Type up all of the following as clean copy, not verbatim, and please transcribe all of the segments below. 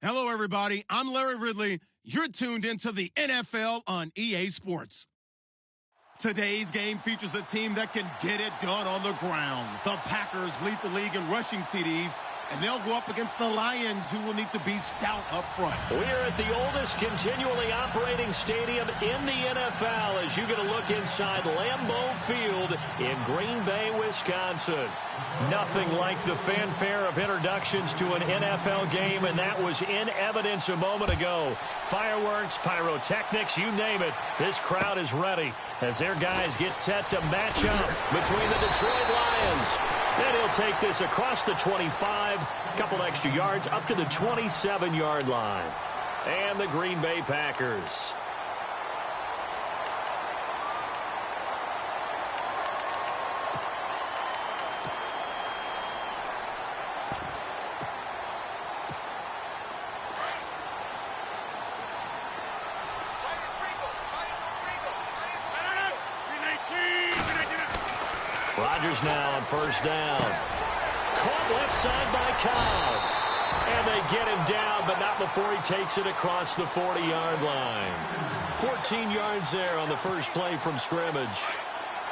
Hello, everybody. I'm Larry Ridley. You're tuned into the NFL on EA Sports. Today's game features a team that can get it done on the ground. The Packers lead the league in rushing TDs, and they'll go up against the Lions, who will need to be stout up front. We're at the oldest continually operating stadium in the NFL as you get a look inside Lambeau Field in Green Bay, Wisconsin. Nothing like the fanfare of introductions to an NFL game, and that was in evidence a moment ago. Fireworks, pyrotechnics, you name it. This crowd is ready as their guys get set to match up between the Detroit Lions. And he'll take this across the 25, a couple extra yards up to the 27-yard line. And the Green Bay Packers. Rodgers now on first down. Caught left side by Cobb. And they get him down, but not before he takes it across the 40-yard line. 14 yards there on the first play from scrimmage.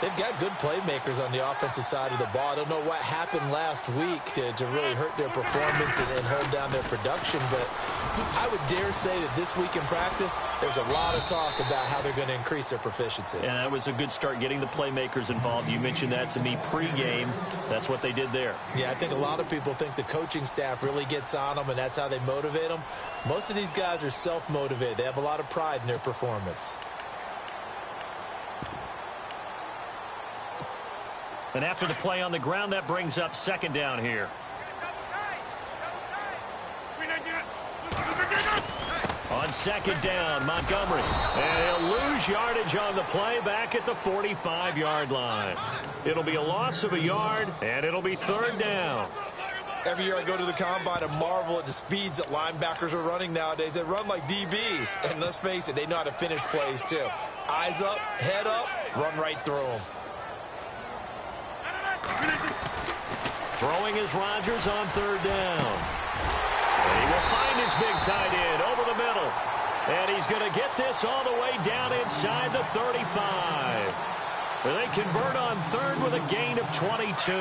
They've got good playmakers on the offensive side of the ball. I don't know what happened last week to really hurt their performance and hold down their production, but I would dare say that this week in practice, there's a lot of talk about how they're going to increase their proficiency. And that was a good start getting the playmakers involved. You mentioned that to me pregame. That's what they did there. Yeah, I think a lot of people think the coaching staff really gets on them, and that's how they motivate them. Most of these guys are self-motivated. They have a lot of pride in their performance. And after the play on the ground, that brings up second down here. On second down, Montgomery. And he'll lose yardage on the play back at the 45-yard line. It'll be a loss of a yard, and it'll be third down. Every year I go to the combine and marvel at the speeds that linebackers are running nowadays. They run like DBs. And let's face it, they know how to finish plays too. Eyes up, head up, run right through them. Throwing is Rodgers on third down. And he will find his big tight end over the middle. And he's going to get this all the way down inside the 35. They convert on third with a gain of 22.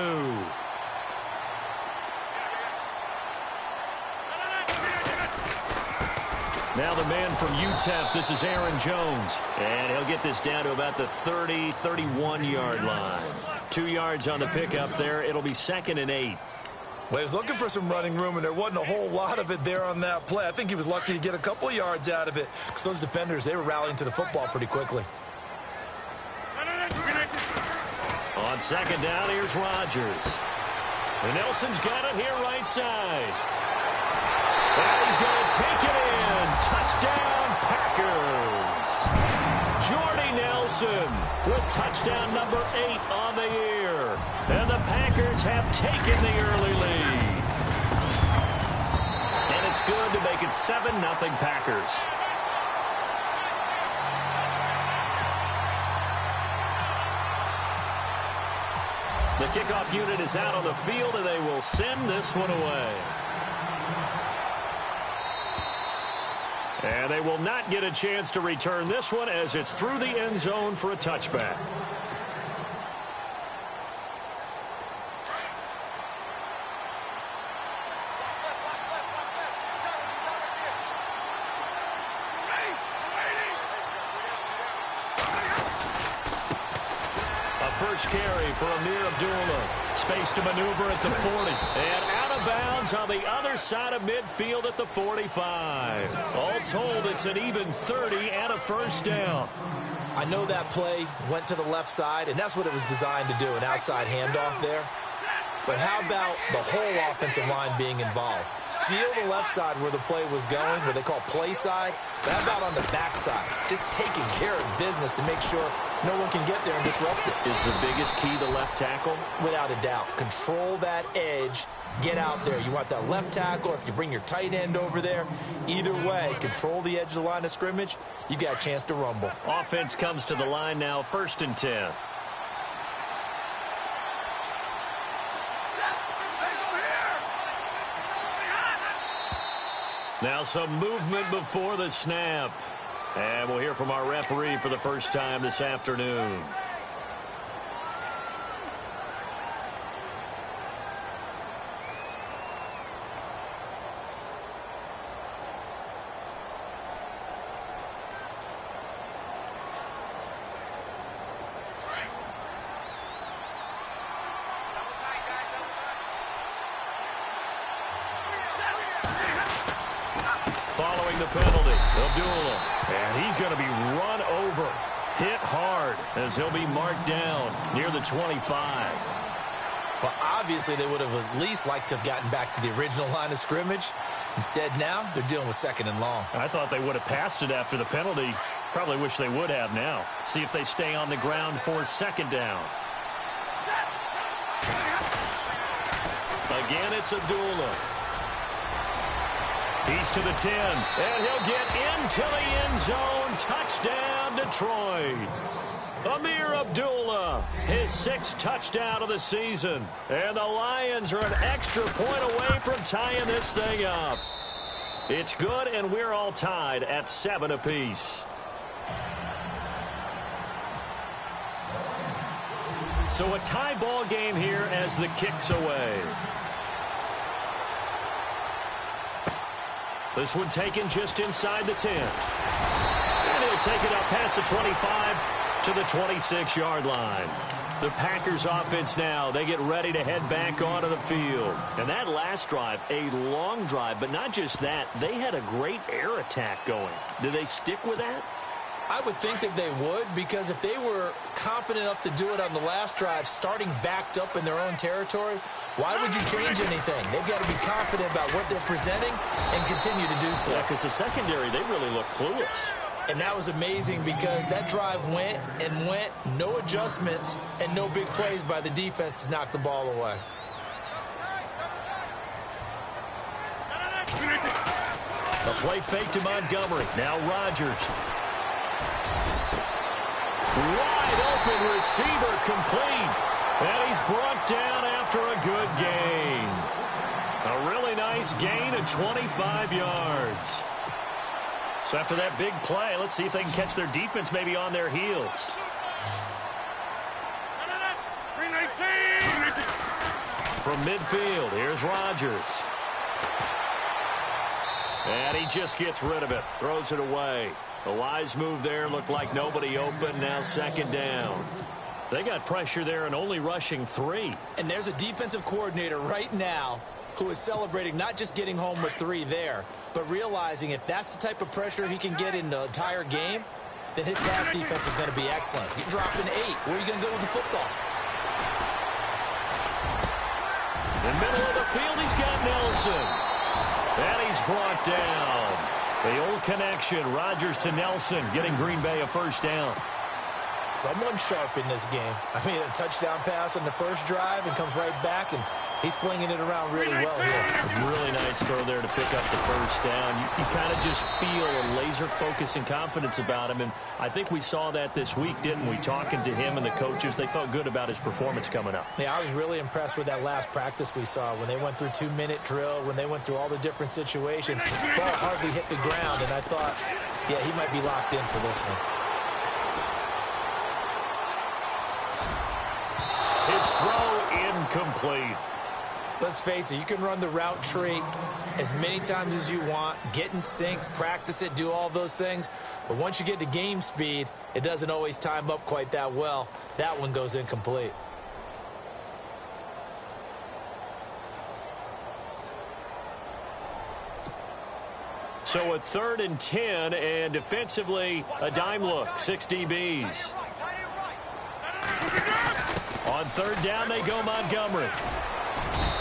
Now the man from UTEP, this is Aaron Jones. And he'll get this down to about the 30, 31-yard line. 2 yards on the pickup there. It'll be 2nd and 8. Well, he was looking for some running room, and there wasn't a whole lot of it there on that play. I think he was lucky to get a couple of yards out of it because those defenders, they were rallying to the football pretty quickly. On second down, here's Rodgers. And Nelson's got it here right side. And he's going to take it in. Touchdown, Packers. Jordy Nelson with touchdown number 8 on the year. And the Packers have taken the early lead. And it's good to make it 7-0 Packers. The kickoff unit is out on the field, and they will send this one away. And they will not get a chance to return this one as it's through the end zone for a touchback. First carry for Amir Abdullah. Space to maneuver at the 40. And out of bounds on the other side of midfield at the 45. All told, it's an even 30 and a first down. I know that play went to the left side, and that's what it was designed to do, an outside handoff there. But how about the whole offensive line being involved? Seal the left side where the play was going, what they call play side. But how about on the back side? Just taking care of business to make sure no one can get there and disrupt it. Is the biggest key the left tackle? Without a doubt. Control that edge. Get out there. You want that left tackle. If you bring your tight end over there, either way, control the edge of the line of scrimmage. You got a chance to rumble. Offense comes to the line now, 1st and 10. Now some movement before the snap. And we'll hear from our referee for the first time this afternoon. Following the penalty, Abdullah. And he's going to be run over, hit hard, as he'll be marked down near the 25. Well, obviously, they would have at least liked to have gotten back to the original line of scrimmage. Instead, now, they're dealing with 2nd and long. I thought they would have passed it after the penalty. Probably wish they would have now. See if they stay on the ground for 2nd down. Again, it's Abdullah. He's to the 10, and he'll get into the end zone. Touchdown, Detroit. Amir Abdullah, his 6th touchdown of the season. And the Lions are an extra point away from tying this thing up. It's good, and we're all tied at 7 apiece. So a tie ball game here as the kick's away. This one taken just inside the 10. And he'll take it up past the 25 to the 26-yard line. The Packers offense now, they get ready to head back onto the field. And that last drive, a long drive, but not just that, they had a great air attack going. Do they stick with that? I would think that they would, because if they were confident enough to do it on the last drive, starting backed up in their own territory, why would you change anything? They've got to be confident about what they're presenting and continue to do so. Yeah, because the secondary, they really look clueless. And that was amazing because that drive went and went, no adjustments, and no big plays by the defense to knock the ball away. A play fake to Montgomery. Now Rodgers. Wide open receiver complete. And he's brought down after a good gain. A really nice gain of 25 yards. So after that big play, let's see if they can catch their defense maybe on their heels. From midfield, here's Rodgers. And he just gets rid of it, throws it away. A wise move there, looked like nobody open, now 2nd down. They got pressure there and only rushing 3. And there's a defensive coordinator right now who is celebrating not just getting home with 3 there, but realizing if that's the type of pressure he can get in the entire game, then his pass defense is going to be excellent. You're dropping 8. Where are you going to go with the football? In the middle of the field, he's got Nelson. And he's brought down. The old connection, Rodgers to Nelson, getting Green Bay a 1st down. Someone sharp in this game. I mean, a touchdown pass on the first drive and comes right back and He's flinging it around really well here. Really nice throw there to pick up the first down. You kind of just feel a laser focus and confidence about him, and I think we saw that this week, didn't we? Talking to him and the coaches, they felt good about his performance coming up. Yeah, I was really impressed with that last practice we saw when they went through 2-minute drill, when they went through all the different situations. Ball hardly hit the ground, and I thought, yeah, he might be locked in for this one. His throw incomplete. Let's face it, you can run the route tree as many times as you want, get in sync, practice it, do all those things. But once you get to game speed, it doesn't always time up quite that well. That one goes incomplete. So a 3rd and 10, and defensively, a dime look, 6 DBs. On 3rd down, they go Montgomery.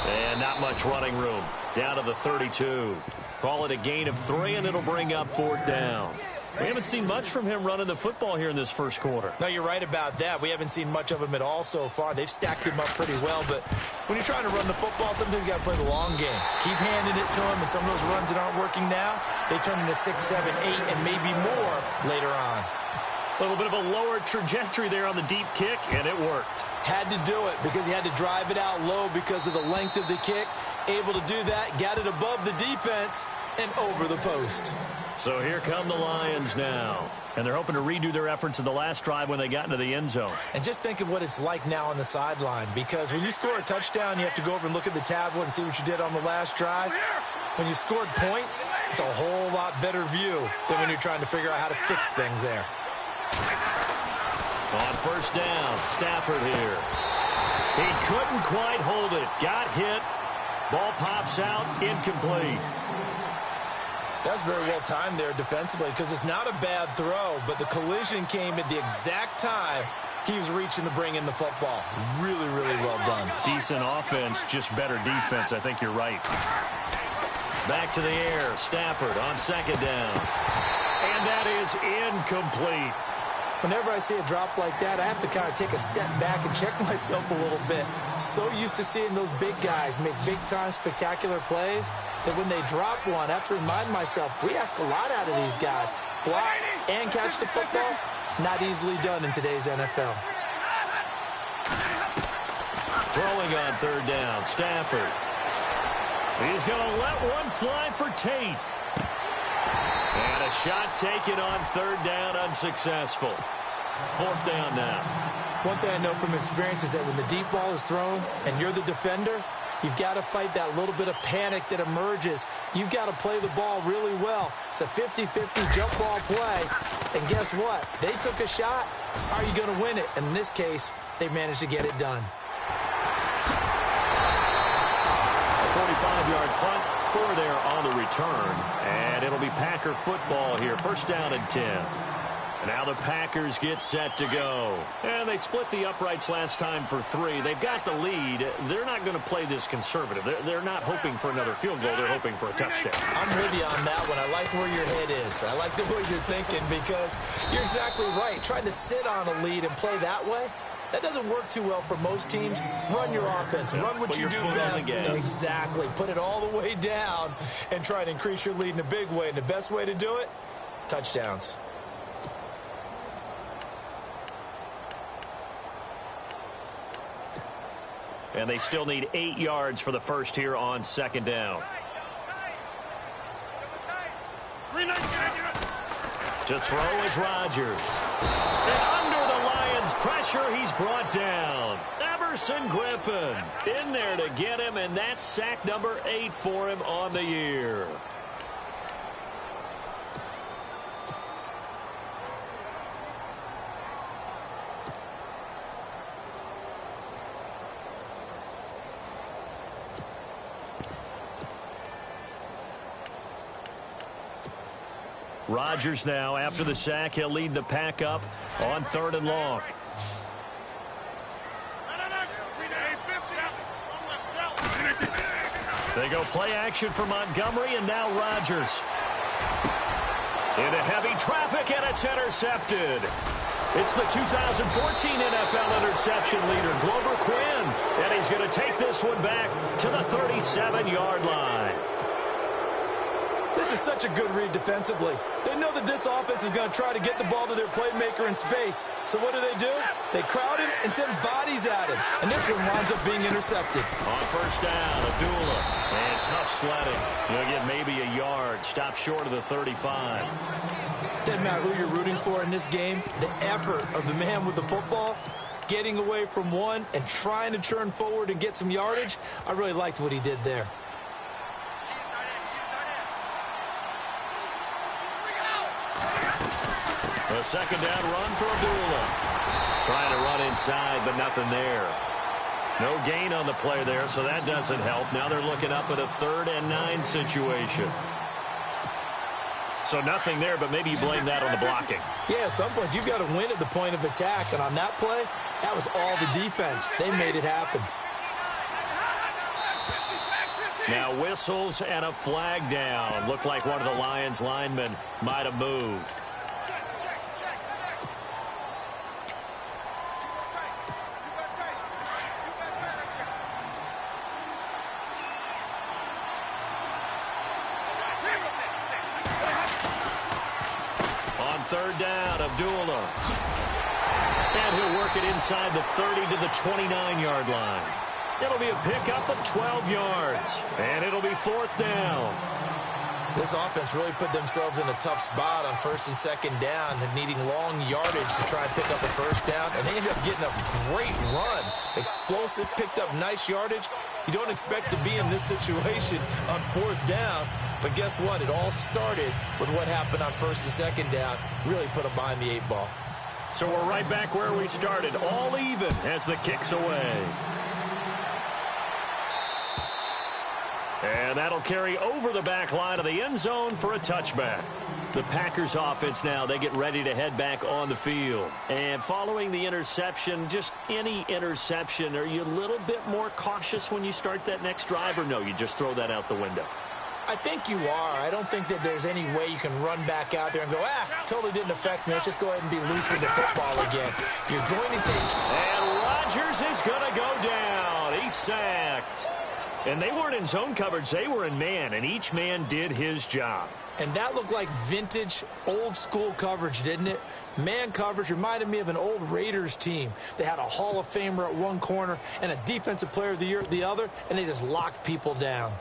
And not much running room. Down to the 32. Call it a gain of 3, and it'll bring up 4th down. We haven't seen much from him running the football here in this first quarter. No, you're right about that. We haven't seen much of him at all so far. They've stacked him up pretty well, but when you're trying to run the football, sometimes you got to play the long game. Keep handing it to him, and some of those runs that aren't working now, they turn into 6, 7, 8, and maybe more later on. A little bit of a lower trajectory there on the deep kick, and it worked. Had to do it because he had to drive it out low because of the length of the kick. Able to do that, got it above the defense and over the post. So here come the Lions now. And they're hoping to redo their efforts in the last drive when they got into the end zone. And just think of what it's like now on the sideline, because when you score a touchdown, you have to go over and look at the tablet and see what you did on the last drive. When you scored points, it's a whole lot better view than when you're trying to figure out how to fix things there. On 1st down, Stafford here. He couldn't quite hold it. Got hit. Ball pops out, incomplete. That's very well timed there defensively, because it's not a bad throw, but the collision came at the exact time he was reaching to bring in the football. Really, really well done. Decent offense, just better defense. I think you're right. Back to the air. Stafford on 2nd down. And that is incomplete. Whenever I see a drop like that, I have to kind of take a step back and check myself a little bit. So used to seeing those big guys make big-time spectacular plays that when they drop one, I have to remind myself, we ask a lot out of these guys. Block and catch the football, not easily done in today's NFL. Throwing on 3rd down, Stafford. He's going to let one fly for Tate. And a shot taken on 3rd down, unsuccessful. 4th down now. One thing I know from experience is that when the deep ball is thrown and you're the defender, you've got to fight that little bit of panic that emerges. You've got to play the ball really well. It's a 50-50 jump ball play. And guess what? They took a shot. How are you going to win it? And in this case, they managed to get it done. A 45-yard punt. 4 there on the return, and it'll be Packer football here. 1st down and 10. And now the Packers get set to go. And they split the uprights last time for 3. They've got the lead. They're not going to play this conservative. They're not hoping for another field goal. They're hoping for a touchdown. I'm with you on that one. I like where your head is. I like the way you're thinking, because you're exactly right. Trying to sit on a lead and play that way, that doesn't work too well for most teams. Run your offense. Run what you do best. Exactly. Put it all the way down and try to increase your lead in a big way. And the best way to do it, touchdowns. And they still need 8 yards for the first here on 2nd down. To throw is Rodgers. And under the Lions' pressure, he's brought down. Everson Griffin in there to get him, and that's sack number 8 for him on the year. Rodgers now, after the sack, he'll lead the pack up on 3rd and long. They go play action for Montgomery, and now Rodgers. Into heavy traffic, and it's intercepted. It's the 2014 NFL interception leader, Glover Quinn. And he's going to take this one back to the 37-yard line. This is such a good read defensively. They know that this offense is going to try to get the ball to their playmaker in space. So what do? They crowd him and send bodies at him. And this one winds up being intercepted. On first down, Abdullah. And tough sledding. He'll get maybe a yard. Stop short of the 35. Doesn't matter who you're rooting for in this game. The effort of the man with the football, getting away from one and trying to turn forward and get some yardage, I really liked what he did there. A second down run for Abdullah. Trying to run inside, but nothing there. No gain on the play there, so that doesn't help. Now they're looking up at a 3rd and 9 situation. So nothing there, but maybe you blame that on the blocking. Yeah, at some point you've got to win at the point of attack, and on that play, that was all the defense. They made it happen. Now whistles and a flag down. Looked like one of the Lions linemen might have moved. On 3rd down, Abdullah. And he'll work it inside the 30 to the 29-yard line. It'll be a pickup of 12 yards. And it'll be 4th down. This offense really put themselves in a tough spot on 1st and 2nd down, needing long yardage to try and pick up a 1st down. And they ended up getting a great run. Explosive, picked up nice yardage. You don't expect to be in this situation on 4th down. But guess what? It all started with what happened on 1st and 2nd down. Really put them behind the 8 ball. So we're right back where we started. All even as the kick's away. And that'll carry over the back line of the end zone for a touchback. The Packers offense now, they get ready to head back on the field. And following the interception, just any interception, are you a little bit more cautious when you start that next drive, or no, you just throw that out the window? I think you are. I don't think that there's any way you can run back out there and go, totally didn't affect me. Let's just go ahead and be loose with the football again. You're going to take... And Rodgers is going to go down. He's sacked. And they weren't in zone coverage. They were in man, and each man did his job. And that looked like vintage, old-school coverage, didn't it? Man coverage reminded me of an old Raiders team. They had a Hall of Famer at one corner and a Defensive Player of the Year at the other, and they just locked people down.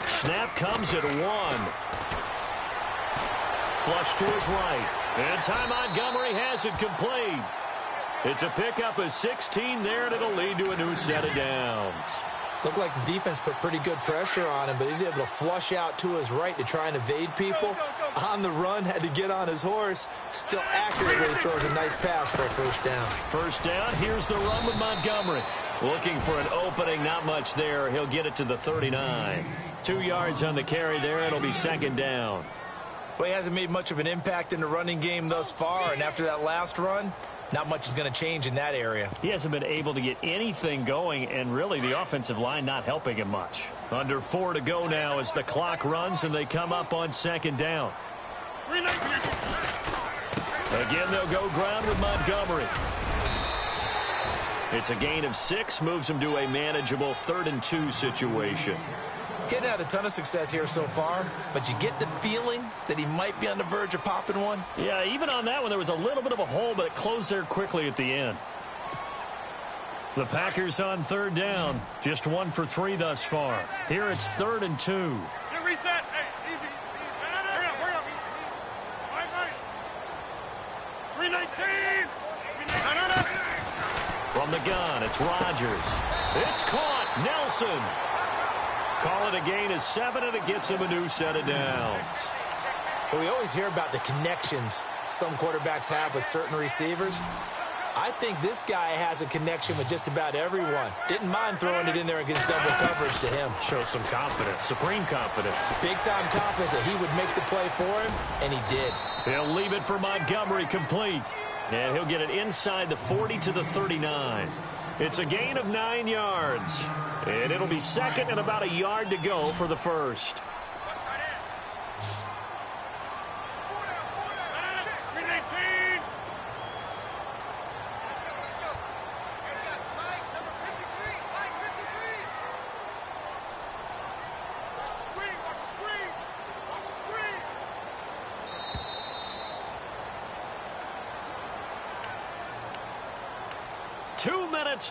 Snap comes at 1. Flush to his right. And Ty Montgomery has it complete. It's a pickup of 16 there, and it'll lead to a new set of downs. Looked like the defense put pretty good pressure on him, but he's able to flush out to his right to try and evade people. On the run, had to get on his horse. Still accurately throws a nice pass for a 1st down. 1st down, here's the run with Montgomery. Looking for an opening, not much there. He'll get it to the 39. 2 yards on the carry there. It'll be 2nd down. Well, he hasn't made much of an impact in the running game thus far, and after that last run, not much is going to change in that area. He hasn't been able to get anything going, and really the offensive line not helping him much. Under 4 to go now as the clock runs, and they come up on 2nd down. Again, they'll go ground with Montgomery. It's a gain of 6, moves him to a manageable 3rd and 2 situation. Getting had a ton of success here so far, but you get the feeling that he might be on the verge of popping one. Yeah, even on that one, there was a little bit of a hole, but it closed there quickly at the end. The Packers on 3rd down, just 1 for 3 thus far. Here it's 3rd and 2. Reset. Hey, easy. Hurry up. 319. From the gun, it's Rodgers. It's caught. Nelson. Call it a gain of 7, and it gets him a new set of downs. Well, we always hear about the connections some quarterbacks have with certain receivers. I think this guy has a connection with just about everyone. Didn't mind throwing it in there against double coverage to him. Shows some confidence, supreme confidence. Big-time confidence that he would make the play for him, and he did. He'll leave it for Montgomery complete. And he'll get it inside the 40 to the 39. It's a gain of 9 yards. And it'll be second and about a yard to go for the first.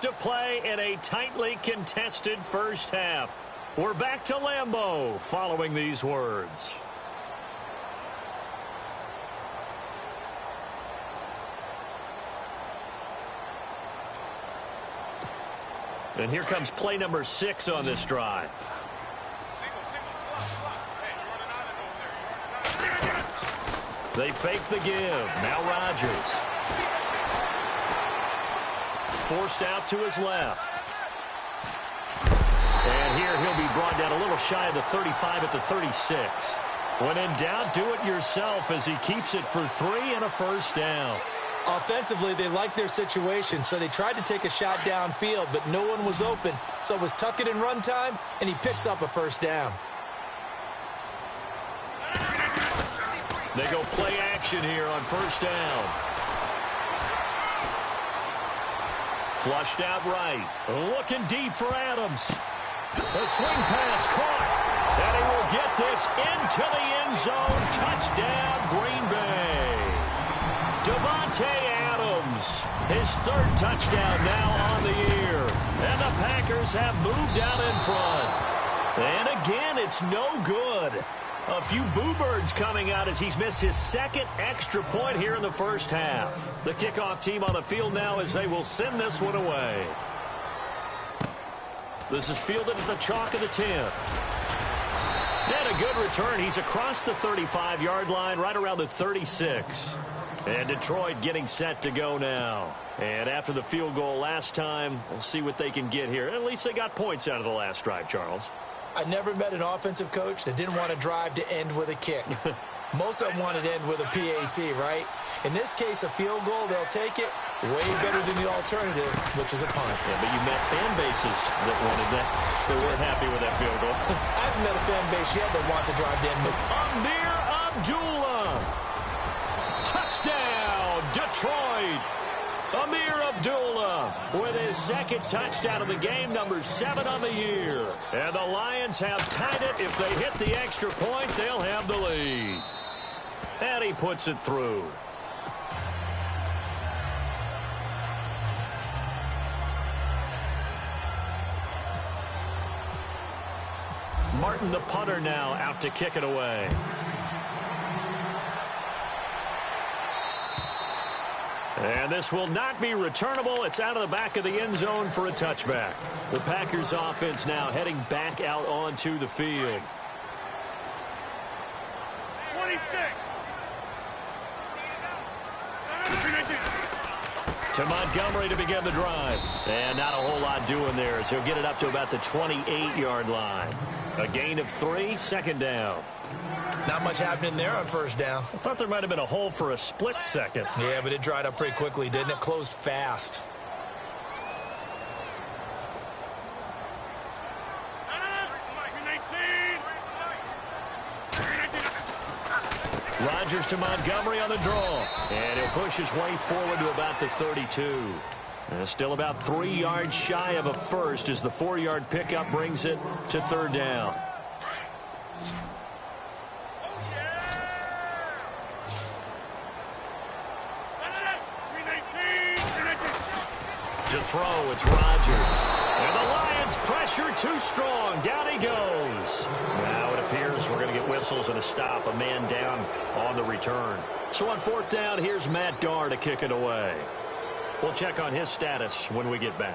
To play in a tightly contested first half. We're back to Lambeau following these words. And here comes play number 6 on this drive. They fake the give. Now Rodgers. Forced out to his left. And here he'll be brought down a little shy of the 35 at the 36. When in doubt, do it yourself as he keeps it for 3 and a first down. Offensively, they liked their situation, so they tried to take a shot downfield, but no one was open. So it was tuck it in run time, and he picks up a first down. They go play action here on first down. Flushed out right. Looking deep for Adams. The swing pass caught. And he will get this into the end zone. Touchdown, Green Bay. Davante Adams. His 3rd touchdown now on the year. And the Packers have moved out in front. And again, it's no good. A few boo birds coming out as he's missed his 2nd extra point here in the first half. The kickoff team on the field now as they will send this one away. This is fielded at the chalk of the 10. And a good return. He's across the 35-yard line, right around the 36. And Detroit getting set to go now. And after the field goal last time, we'll see what they can get here. At least they got points out of the last drive, Charles. I never met an offensive coach that didn't want to drive to end with a kick. Most of them wanted to end with a PAT, right? In this case, a field goal, they'll take it way better than the alternative, which is a punt. Yeah, but you met fan bases that wanted that. They weren't happy with that field goal. I haven't met a fan base yet that wants to drive to end with. Amir Abdullah. Touchdown, Detroit. Amir Abdullah with his 2nd touchdown of the game, number 7 on the year. And the Lions have tied it. If they hit the extra point, they'll have the lead. And he puts it through. Martin, the punter, now out to kick it away. And this will not be returnable. It's out of the back of the end zone for a touchback. The Packers offense now heading back out onto the field. 26. To Montgomery to begin the drive. And not a whole lot doing there as he'll get it up to about the 28-yard line. A gain of 3, 2nd down. Not much happening there on first down. I thought there might have been a hole for a split second. Yeah, but it dried up pretty quickly, didn't it? Closed fast. Rodgers to Montgomery on the draw. And he'll push his way forward to about the 32. And still about 3 yards shy of a first as the 4-yard pickup brings it to 3rd down. To throw, it's Rodgers. And the Lions pressure too strong. Down he goes. Now it appears we're going to get whistles and a stop. A man down on the return. So on 4th down, here's Matt Darr to kick it away. We'll check on his status when we get back.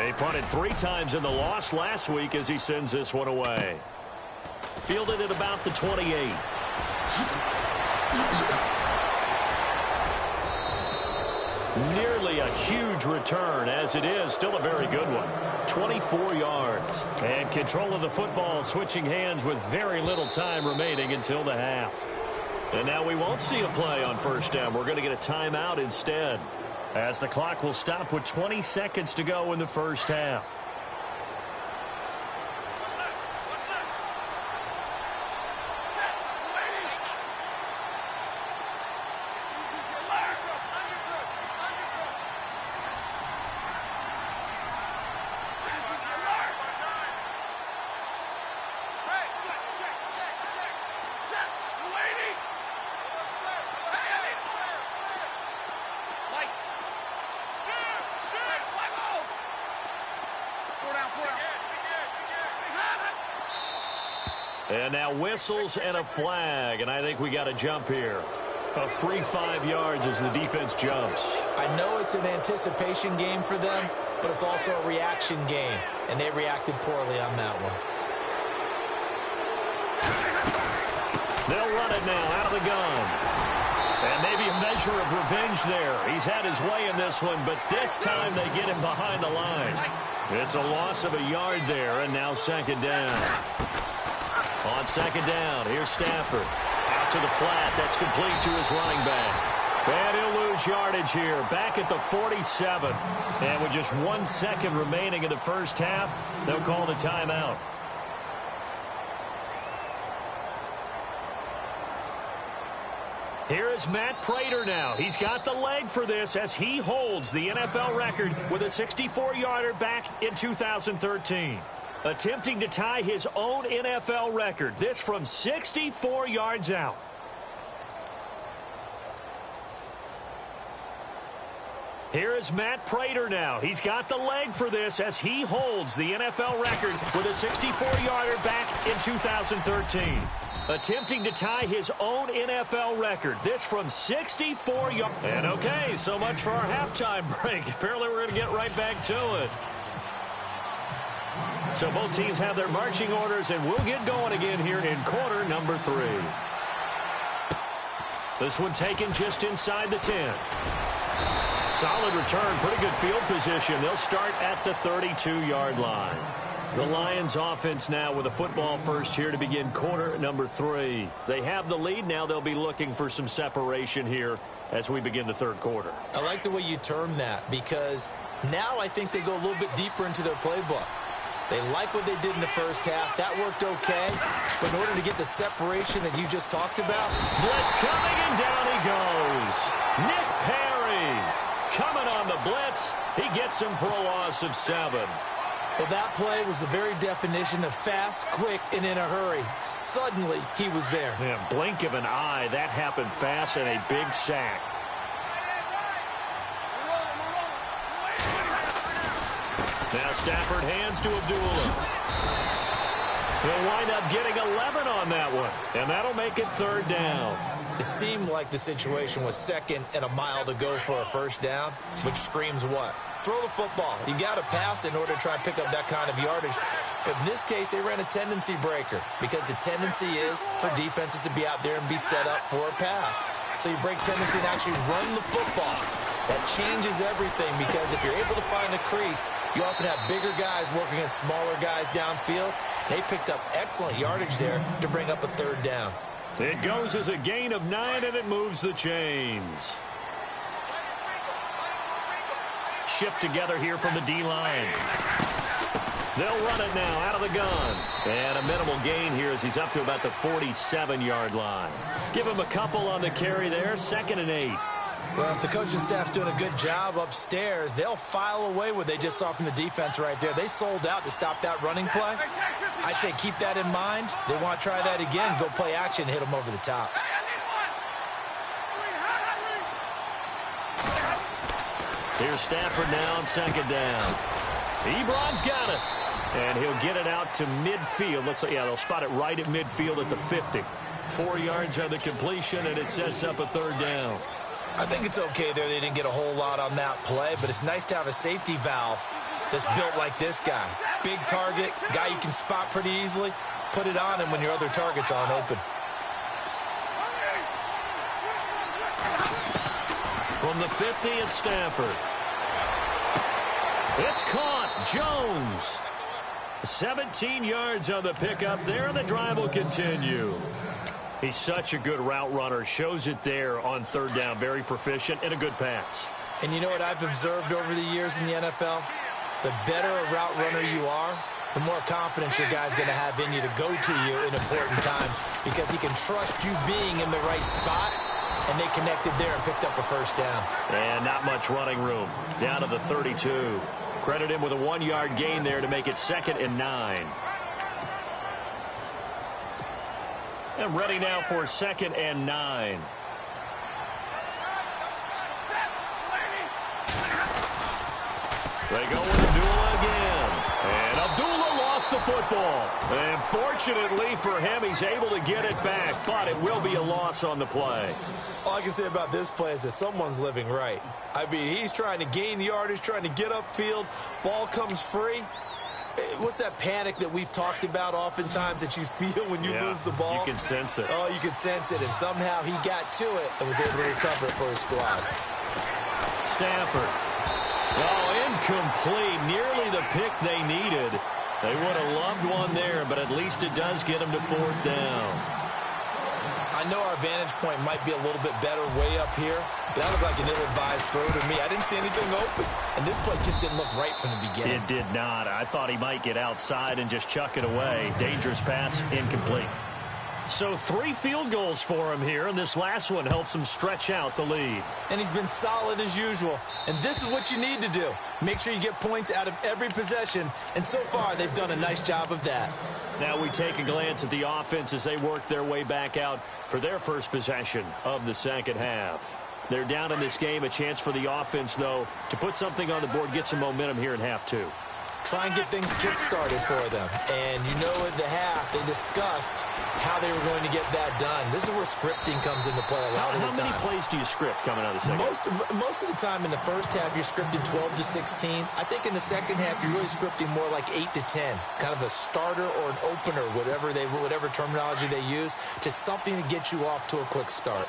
He punted 3 times in the loss last week as he sends this one away. Fielded at about the 28. Nearly a huge return, as it is still a very good one. 24 yards. And control of the football switching hands with very little time remaining until the half. And now we won't see a play on first down. We're going to get a timeout instead, as the clock will stop with 20 seconds to go in the first half. And now whistles and a flag, and I think we got a jump here. A free 5 yards as the defense jumps. I know it's an anticipation game for them, but it's also a reaction game, and they reacted poorly on that one. They'll run it now out of the gun. And maybe a measure of revenge there. He's had his way in this one, but this time they get him behind the line. It's a loss of a yard there, and now second down. On second down, here's Stafford. Out to the flat. That's complete to his running back. And he'll lose yardage here. Back at the 47. And with just 1 second remaining in the first half, they'll call the timeout. Here is Matt Prater now. He's got the leg for this as he holds the NFL record with a 64-yarder back in 2013. Attempting to tie his own NFL record. This from 64 yards out. Here is Matt Prater now. He's got the leg for this as he holds the NFL record with a 64-yarder back in 2013. Attempting to tie his own NFL record. This from 64 yards. And okay, so much for our halftime break. Apparently we're going to get right back to it. So both teams have their marching orders, and we'll get going again here in quarter number 3. This one taken just inside the 10. Solid return, pretty good field position. They'll start at the 32-yard line. The Lions offense now with a football first here to begin quarter number 3. They have the lead. Now they'll be looking for some separation here as we begin the third quarter. I like the way you term that, because now I think they go a little bit deeper into their playbook. They like what they did in the first half. That worked okay. But in order to get the separation that you just talked about. Blitz coming, and down he goes. Nick Perry coming on the blitz. He gets him for a loss of 7. Well, that play was the very definition of fast, quick, and in a hurry. Suddenly, he was there. Yeah, blink of an eye. That happened fast, and a big sack. Now Stafford hands to Abdullah. He'll wind up getting 11 on that one, and that'll make it third down. It seemed like the situation was second and a mile to go for a first down, which screams what? Throw the football. You got to pass in order to try and pick up that kind of yardage. But in this case, they ran a tendency breaker, because the tendency is for defenses to be out there and be set up for a pass. So you break tendency and actually run the football. That changes everything, because if you're able to find a crease, you often have bigger guys working against smaller guys downfield. They picked up excellent yardage there to bring up a third down. It goes as a gain of 9, and it moves the chains. Shift together here from the D-line. They'll run it now out of the gun. And a minimal gain here as he's up to about the 47-yard line. Give him a couple on the carry there, 2nd and 8. Well, if the coaching staff's doing a good job upstairs, they'll file away what they just saw from the defense right there. They sold out to stop that running play. I'd say keep that in mind. They want to try that again. Go play action, hit them over the top. Here's Stafford now on 2nd down. Ebron's got it. And he'll get it out to midfield. Looks like, yeah, they'll spot it right at midfield at the 50. 4 yards on the completion, and it sets up a third down. I think it's okay there. They didn't get a whole lot on that play, but it's nice to have a safety valve that's built like this guy. Big target, guy you can spot pretty easily. Put it on him when your other targets aren't open. From the 50 at Stafford. It's caught. Jones. 17 yards on the pickup there, and the drive will continue. He's such a good route runner. Shows it there on third down. Very proficient and a good pass. And you know what I've observed over the years in the NFL? The better a route runner you are, the more confidence your guy's going to have in you to go to you in important times because he can trust you being in the right spot, and they connected there and picked up a first down. And not much running room. Down to the 32. Credit him with a 1-yard gain there to make it 2nd and 9. And ready now for 2nd and 9. They go with Abdullah again. And Abdullah lost the football. And fortunately for him, he's able to get it back. But it will be a loss on the play. All I can say about this play is that someone's living right. I mean, he's trying to gain yardage, trying to get upfield. Ball comes free. What's that panic that we've talked about oftentimes that you feel when you lose the ball? You can sense it. Oh, you can sense it. And somehow he got to it and was able to recover it for his squad. Stafford. Oh, incomplete. Nearly the pick they needed. They would have loved one there, but at least it does get them to 4th down. I know our vantage point might be a little bit better way up here, but that looked like an ill-advised throw to me. I didn't see anything open, and this play just didn't look right from the beginning. It did not. I thought he might get outside and just chuck it away. Dangerous pass, incomplete. So 3 field goals for him here, and this last one helps him stretch out the lead. And he's been solid as usual. And this is what you need to do. Make sure you get points out of every possession. And so far, they've done a nice job of that. Now we take a glance at the offense as they work their way back out for their first possession of the second half. They're down in this game. A chance for the offense, though, to put something on the board, get some momentum here in half 2. Try and get things kick-started for them. And you know at the half, they discussed how they were going to get that done. This is where scripting comes into play a lot of the time. How many plays do you script coming out of the second? Most of the time in the first half, you're scripting 12 to 16. I think in the second half, you're really scripting more like 8 to 10. Kind of a starter or an opener, whatever terminology they use, just something to get you off to a quick start.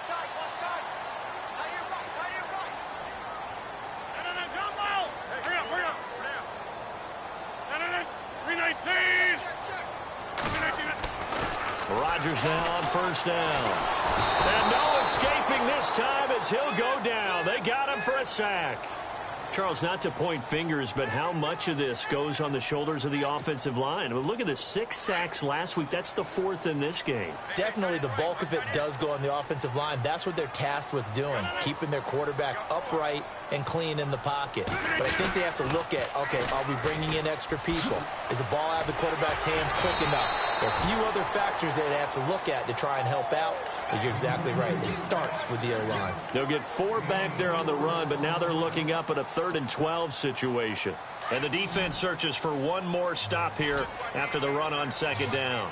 Rodgers now on first down. And no escaping this time as he'll go down. They got him for a sack. Charles, not to point fingers, but how much of this goes on the shoulders of the offensive line? Well, look at the 6 sacks last week. That's the 4th in this game. Definitely the bulk of it does go on the offensive line. That's what they're tasked with doing, keeping their quarterback upright and clean in the pocket. But I think they have to look at, okay, are we bringing in extra people? Is the ball out of the quarterback's hands quick enough? There are a few other factors they have to look at to try and help out. But you're exactly right. It starts with the O-line. They'll get 4 back there on the run, but now they're looking up at a 3rd and 12 situation. And the defense searches for one more stop here after the run on 2nd down.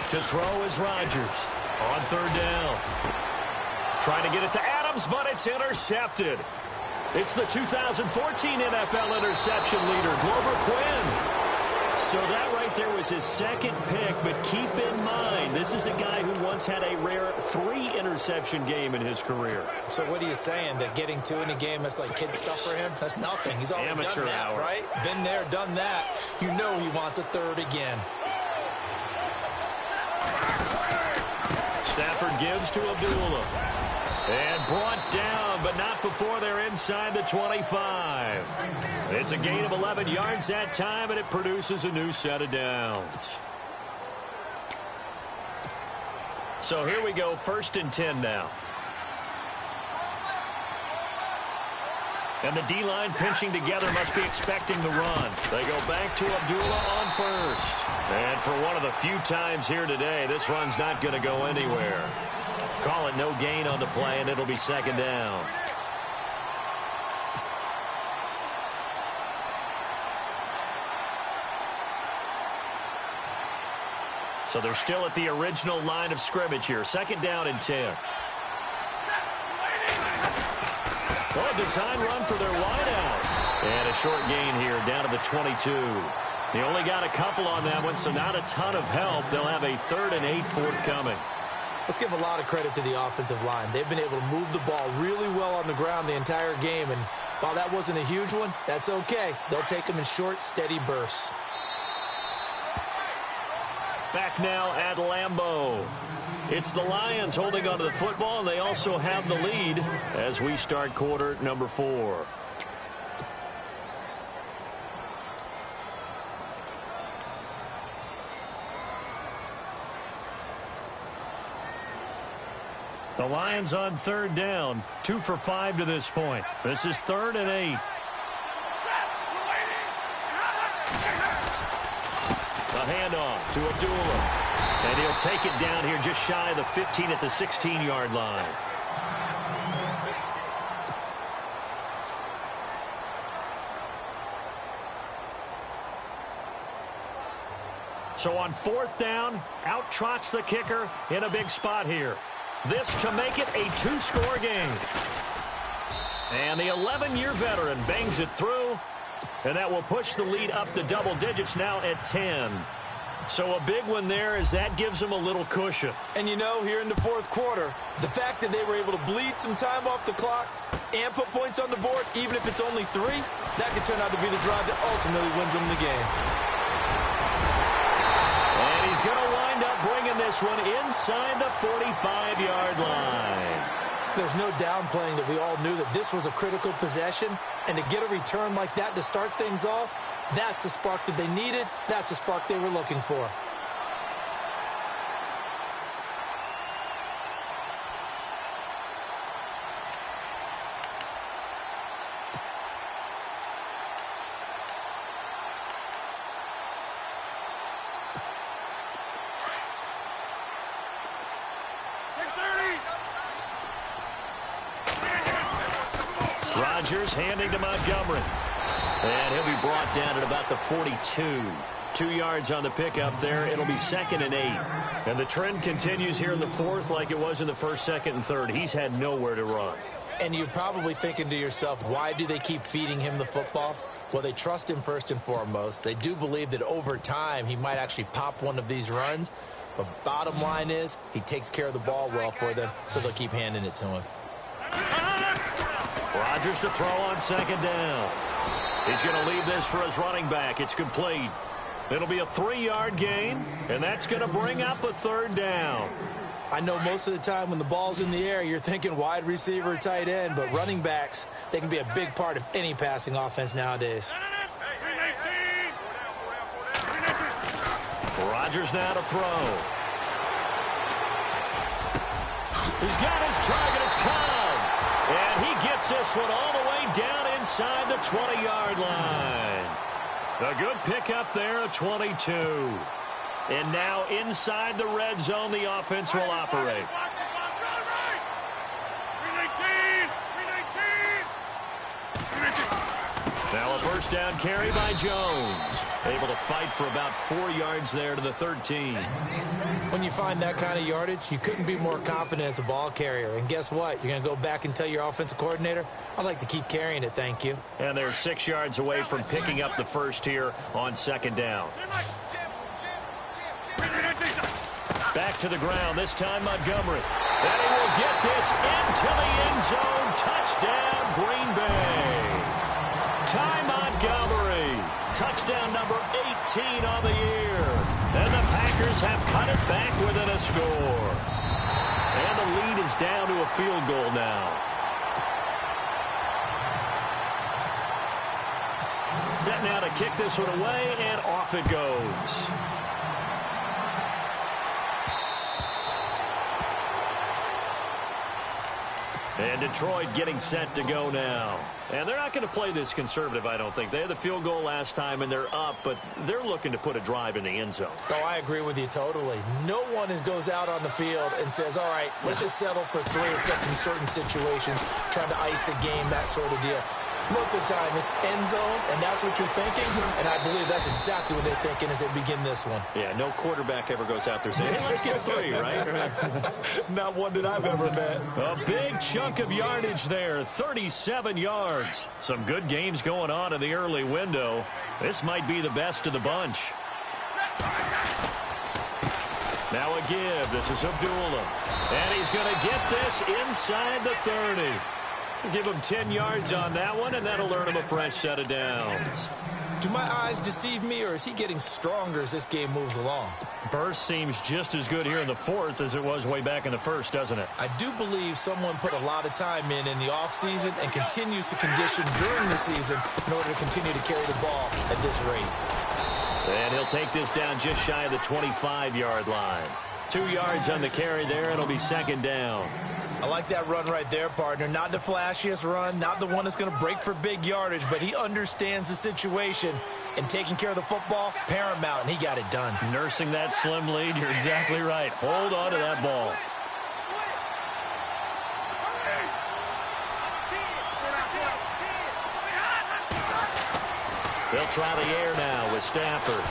To throw is Rodgers on 3rd down. Trying to get it to Adams, but it's intercepted. It's the 2014 NFL interception leader, Glover Quinn. So that right there was his 2nd pick, but keep in mind, this is a guy who once had a rare 3-interception game in his career. So what are you saying, that getting 2 in a game, that's like kid stuff for him? That's nothing. He's already Amateur done that, hour. right? Been there, done that. You know he wants a 3rd again. Stafford gives to Abdullah. And brought down, but not before they're inside the 25. It's a gain of 11 yards that time, and it produces a new set of downs. So here we go, 1st and 10 now. And the D-line pinching together must be expecting the run. They go back to Abdullah on 1st. And for one of the few times here today, this run's not going to go anywhere. Call it no gain on the play, and it'll be 2nd down. So they're still at the original line of scrimmage here. 2nd down and 10. Oh, a design run for their wideout. And a short gain here down to the 22. He only got a couple on that one, so not a ton of help. They'll have a 3rd and 8 forthcoming. Let's give a lot of credit to the offensive line. They've been able to move the ball really well on the ground the entire game, and while that wasn't a huge one, that's okay. They'll take them in short, steady bursts. Back now at Lambeau. It's the Lions holding onto the football, and they also have the lead as we start quarter number 4. The Lions on 3rd down, 2 for 5 to this point. This is 3rd and 8. The handoff to Abdullah. And he'll take it down here just shy of the 15 at the 16-yard line. So on 4th down, out trots the kicker in a big spot here. This to make it a 2-score game. And the 11-year veteran bangs it through, and that will push the lead up to double digits now at 10. So a big one there as that gives them a little cushion. And you know, here in the 4th quarter, the fact that they were able to bleed some time off the clock and put points on the board, even if it's only 3, that could turn out to be the drive that ultimately wins them the game. And he's going to wind up bringing this one inside the 45-yard line. There's no downplaying that we all knew that this was a critical possession, and to get a return like that to start things off, that's the spark that they needed. That's the spark they were looking for. Rodgers handing to Montgomery. And he'll be brought down at about the 42. 2 yards on the pickup there. It'll be 2nd and 8. And the trend continues here in the 4th like it was in the 1st, 2nd, and 3rd. He's had nowhere to run. And you're probably thinking to yourself, why do they keep feeding him the football? Well, they trust him first and foremost. They do believe that over time he might actually pop one of these runs. But bottom line is he takes care of the ball well for them, so they'll keep handing it to him. Rodgers to throw on 2nd down. He's going to leave this for his running back. It's complete. It'll be a 3-yard gain, and that's going to bring up a 3rd down. I know most of the time when the ball's in the air, you're thinking wide receiver or tight end, but running backs, they can be a big part of any passing offense nowadays. Rodgers now to throw. He's got his target. It's Cobb. And he gets this one all the way down inside the 20-yard line. A good pickup there, a 22. And now inside the red zone, the offense will operate. Now a 1st down carry by Jones. Able to fight for about 4 yards there to the 13. When you find that kind of yardage, you couldn't be more confident as a ball carrier. And guess what? You're going to go back and tell your offensive coordinator, I'd like to keep carrying it, thank you. And they're 6 yards away from picking up the 1st here on 2nd down. Back to the ground, this time Montgomery. And he will get this into the end zone. Touchdown, Green Bay. Ty Montgomery. Touchdown number 18 on the year. And the Packers have cut it back within a score. And the lead is down to a field goal now. Set now to kick this one away, and off it goes. And Detroit getting set to go now. And they're not going to play this conservative, I don't think. They had the field goal last time, and they're up, but they're looking to put a drive in the end zone. Oh, I agree with you totally. No one goes out on the field and says, all right, let's just settle for 3, except in certain situations, trying to ice a game, that sort of deal. Most of the time, it's end zone, and that's what you're thinking. And I believe that's exactly what they're thinking as they begin this one. Yeah, no quarterback ever goes out there saying, hey, let's get 3, right? Not one that I've ever met. A big chunk of yardage there, 37 yards. Some good games going on in the early window. This might be the best of the bunch. Now a give. This is Abdullah. And he's going to get this inside the 30. Give him 10 yards on that one, and that'll earn him a fresh set of downs. Do my eyes deceive me, or is he getting stronger as this game moves along? Burst seems just as good here in the fourth as it was way back in the first, doesn't it? I do believe someone put a lot of time in the offseason and continues to condition during the season in order to continue to carry the ball at this rate. And he'll take this down just shy of the 25-yard line. 2 yards on the carry there. It'll be second down. I like that run right there, partner. Not the flashiest run, not the one that's going to break for big yardage, but he understands the situation, and taking care of the football, paramount, and he got it done. Nursing that slim lead, you're exactly right. Hold on to that ball. They'll try the air now with Stafford.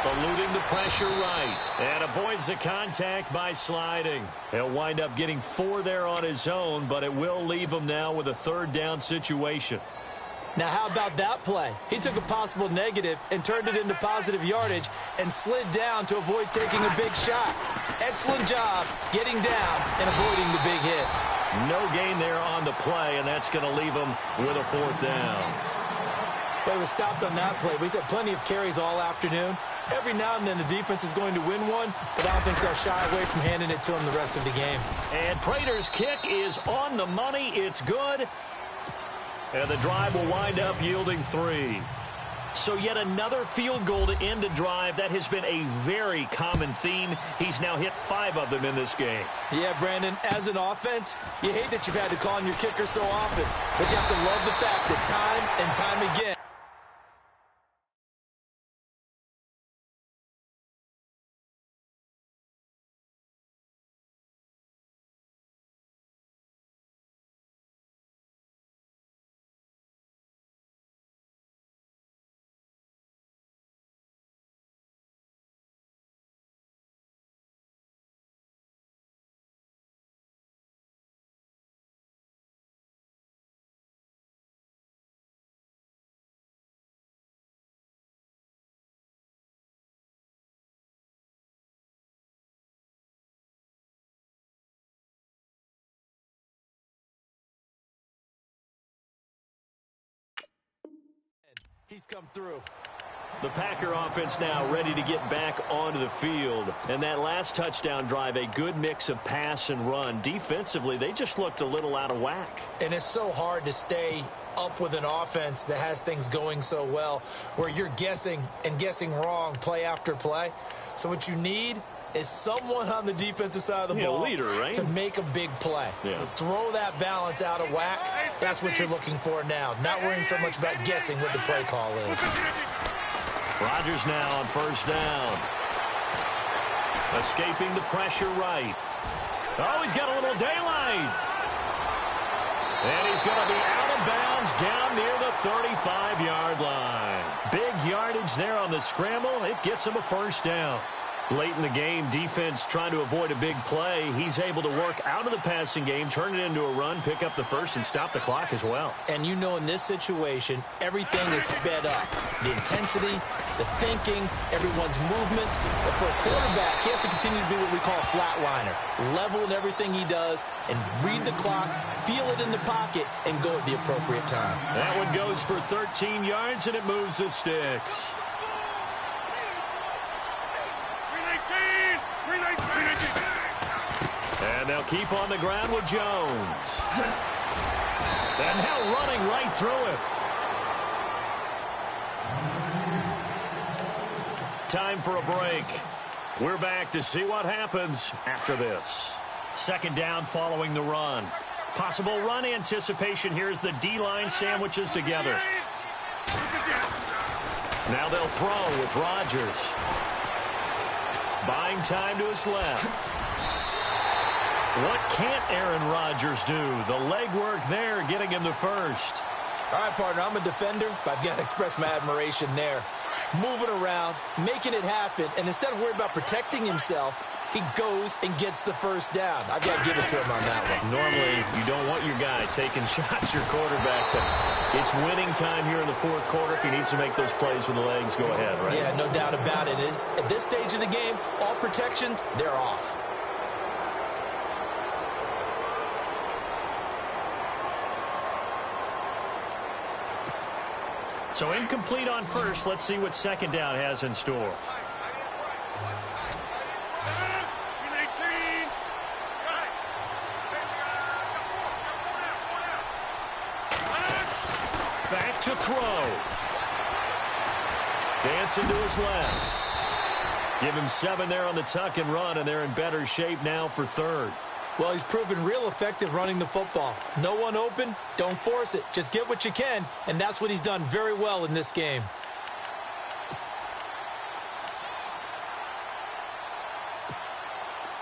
Eluding the pressure right. And avoids the contact by sliding. He'll wind up getting 4 there on his own, but it will leave him now with a third down situation. Now, how about that play? He took a possible negative and turned it into positive yardage and slid down to avoid taking a big shot. Excellent job getting down and avoiding the big hit. No gain there on the play, and that's going to leave him with a fourth down. Well, he was stopped on that play, but he's had plenty of carries all afternoon. Every now and then the defense is going to win one, but I don't think they'll shy away from handing it to him the rest of the game. And Prater's kick is on the money. It's good. And the drive will wind up yielding 3. So yet another field goal to end a drive. That has been a very common theme. He's now hit 5 of them in this game. Yeah, Brandon, as an offense, you hate that you've had to call on your kicker so often, but you have to love the fact that time and time again, he's come through. The Packer offense now ready to get back onto the field. And that last touchdown drive, a good mix of pass and run. Defensively, they just looked a little out of whack. And it's so hard to stay up with an offense that has things going so well, where you're guessing and guessing wrong play after play. So what you need is someone on the defensive side of the ball leader, right? to make a big play. Yeah. Throw that balance out of whack. That's what you're looking for now. Not worrying so much about guessing what the play call is. Rodgers now on first down. Escaping the pressure right. Oh, he's got a little daylight. And he's going to be out of bounds down near the 35-yard line. Big yardage there on the scramble. It gets him a first down. Late in the game, defense trying to avoid a big play. He's able to work out of the passing game, turn it into a run, pick up the first, and stop the clock as well. And you know in this situation, everything is sped up. The intensity, the thinking, everyone's movements. But for a quarterback, he has to continue to be what we call a flatliner. Level in everything he does and read the clock, feel it in the pocket, and go at the appropriate time. That one goes for 13 yards, and it moves the sticks. And they'll keep on the ground with Jones. And now running right through it. Time for a break. We're back to see what happens after this. Second down following the run. Possible run anticipation here as the D-line sandwiches together. Now they'll throw with Rodgers. Buying time to his left. What can't Aaron Rodgers do? The legwork there getting him the first. All right, partner, I'm a defender, but I've got to express my admiration there. Moving around, making it happen, and instead of worrying about protecting himself, he goes and gets the first down. I've got to give it to him on that one. Normally, you don't want your guy taking shots, your quarterback, but it's winning time here in the fourth quarter. If he needs to make those plays with the legs, go ahead, right? Yeah, no doubt about it. At this stage of the game, all protections, they're off. So incomplete on first. Let's see what second down has in store. Back to throw. Dancing to his left. Give him 7 there on the tuck and run, and they're in better shape now for third. Well, he's proven real effective running the football. No one open, don't force it. Just get what you can, and that's what he's done very well in this game.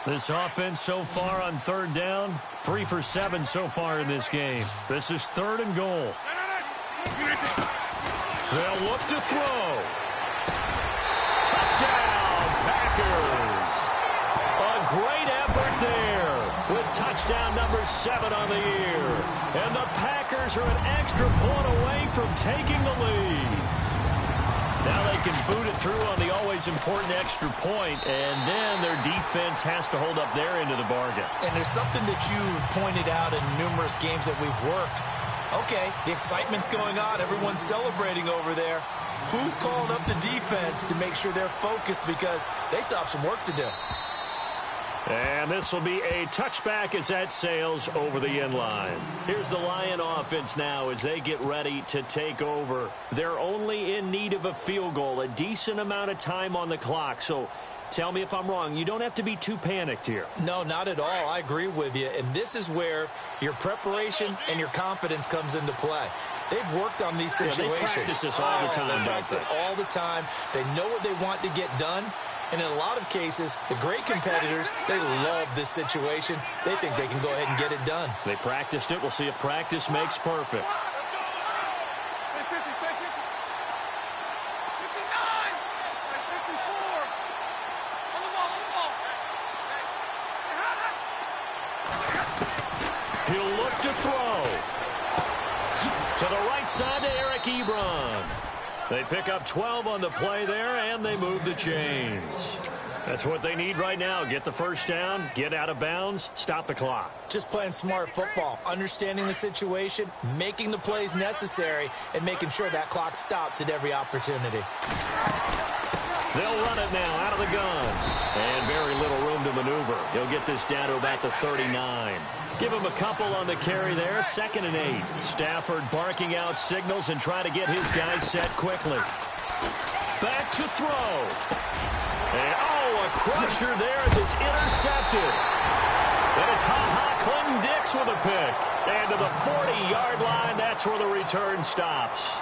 This offense so far on third down, 3 for 7 so far in this game. This is 3rd and goal. They'll look to throw. Touchdown, Packers. A great effort there with touchdown number 7 on the year. And the Packers are an extra point away from taking the lead. Now they can boot it through on the always important extra point, and then their defense has to hold up their end of the bargain. And there's something that you've pointed out in numerous games that we've worked. Okay, the excitement's going on. Everyone's celebrating over there. Who's calling up the defense to make sure they're focused because they still have some work to do? And this will be a touchback as that sails over the end line. Here's the Lion offense now as they get ready to take over. They're only in need of a field goal, a decent amount of time on the clock. So tell me if I'm wrong. You don't have to be too panicked here. No, not at all. I agree with you. And this is where your preparation and your confidence comes into play. They've worked on these situations. They practice this all the time. They practice it all the time. They know what they want to get done. And in a lot of cases, the great competitors, they love this situation. They think they can go ahead and get it done. They practiced it. We'll see if practice makes perfect. He'll look to throw. To the right side to Eric Ebron. They pick up 12 on the play there, and they move the chains. That's what they need right now. Get the first down, get out of bounds, stop the clock. Just playing smart football, understanding the situation, making the plays necessary, and making sure that clock stops at every opportunity. They'll run it now out of the gun. And very little room to maneuver. He'll get this down to about the 39. Give him a couple on the carry there. 2nd and 8. Stafford barking out signals and trying to get his guys set quickly. Back to throw. And, a crusher there as it's intercepted. And it's Clinton-Dix with a pick. And to the 40-yard line, that's where the return stops.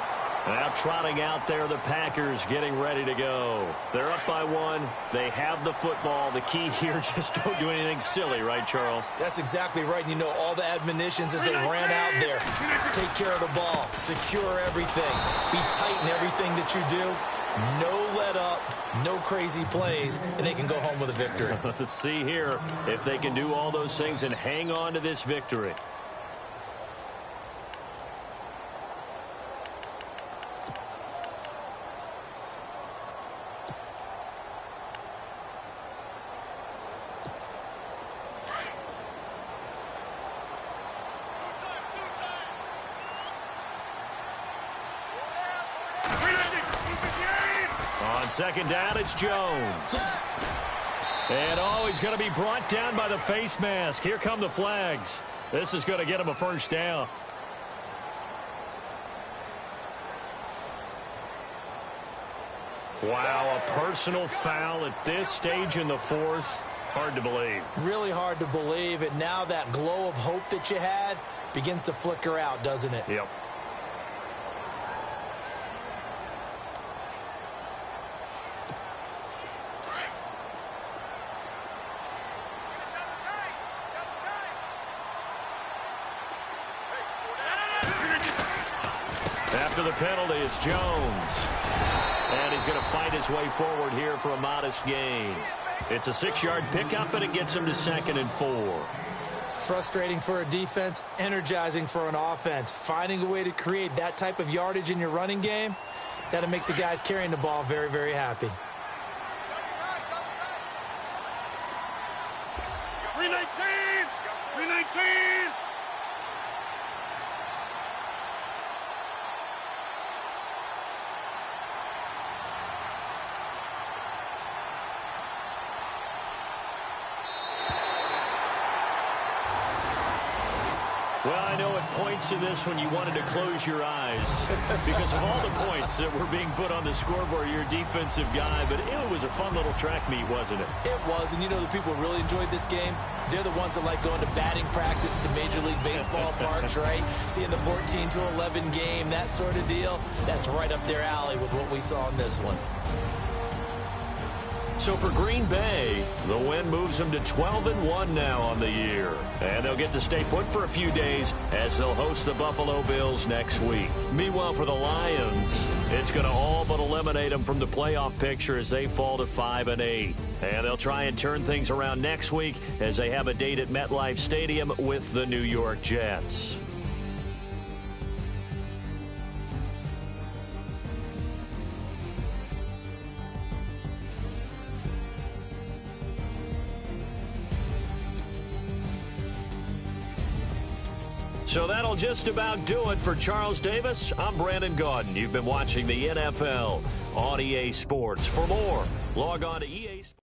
Now trotting out there, the Packers getting ready to go. They're up by 1. They have the football. The key here, just don't do anything silly, right, Charles? That's exactly right. You know, all the admonitions as they ran out there. Take care of the ball. Secure everything. Be tight in everything that you do. No let up, no crazy plays, and they can go home with a victory. Let's see here if they can do all those things and hang on to this victory. On 2nd down, it's Jones. And he's going to be brought down by the face mask. Here come the flags. This is going to get him a first down. Wow, a personal foul at this stage in the 4th. Hard to believe. Really hard to believe. And now that glow of hope that you had begins to flicker out, doesn't it? Yep. After the penalty, it's Jones. And he's going to fight his way forward here for a modest gain. It's a 6-yard pickup, and it gets him to 2nd and 4. Frustrating for a defense, energizing for an offense. Finding a way to create that type of yardage in your running game, that'll make the guys carrying the ball very, very happy. 319! 319! Well, I know at points in this when you wanted to close your eyes because of all the points that were being put on the scoreboard, you're a defensive guy, but it was a fun little track meet, wasn't it? It was, and you know the people who really enjoyed this game? They're the ones that like going to batting practice at the Major League Baseball parks, right? Seeing the 14-11 game, that sort of deal, that's right up their alley with what we saw in this one. So for Green Bay, the win moves them to 12-1 now on the year. And they'll get to stay put for a few days as they'll host the Buffalo Bills next week. Meanwhile, for the Lions, it's going to all but eliminate them from the playoff picture as they fall to 5-8. And they'll try and turn things around next week as they have a date at MetLife Stadium with the New York Jets. So that'll just about do it for Charles Davis. I'm Brandon Gaudin. You've been watching the NFL on EA Sports. For more, log on to EA Sports.